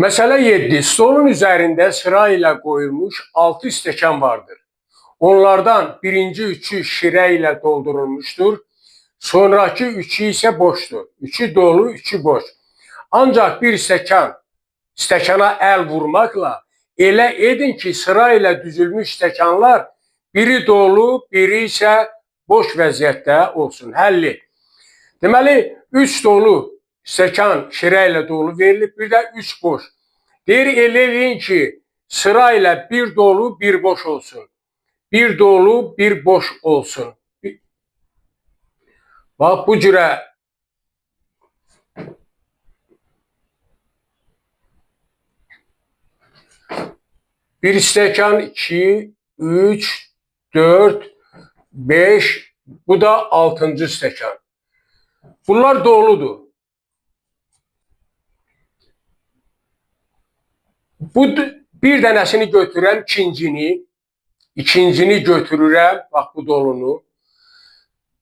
Məsələ 7. Stolun üzərində sırayla qoyulmuş 6 stəkan vardır. Onlardan birinci üçü şirə ilə doldurulmuşdur. Sonraki üçü isə boşdur. Üçü dolu, üçü boş. Ancaq bir stəkana əl vurmaqla elə edin ki, sırayla düzülmüş stəkanlar biri dolu, biri isə boş vəziyyətdə olsun. Həlli. Deməli, 3 dolu stəkan şirə ilə dolu verilib, bir də 3 boş. Deyir, elə edin ki, sırayla bir dolu, bir boş olsun. Bir dolu, bir boş olsun. Bax, bu cürə bir stəkan, 2, 3, 4, 5, bu da 6-cı stəkan. Bunlar doludur. Bu bir dənəsini götürürəm, ikincini götürürəm, bax bu dolunu.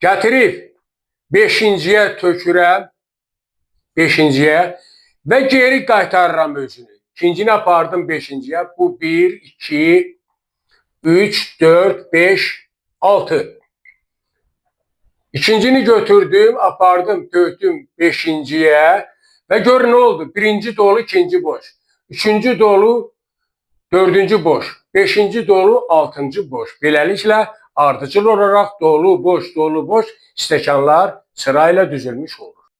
Gətirib 5-ciyə tökürəm, 5-ciyə və geri qaytarıram özünü. İkincini apardım 5-ciyə, bu 1, 2, 3, 4, 5, 6. İkincini götürdüm, apardım, tökdüm 5-ciyə və gör nə oldu? Birinci dolu, ikinci boş. Üçüncü dolu, dördüncü boş. Beşinci dolu, altıncı boş. Beləliklə, ardıcıl olaraq dolu, boş stəkanlar sırayla düzülmüş olur.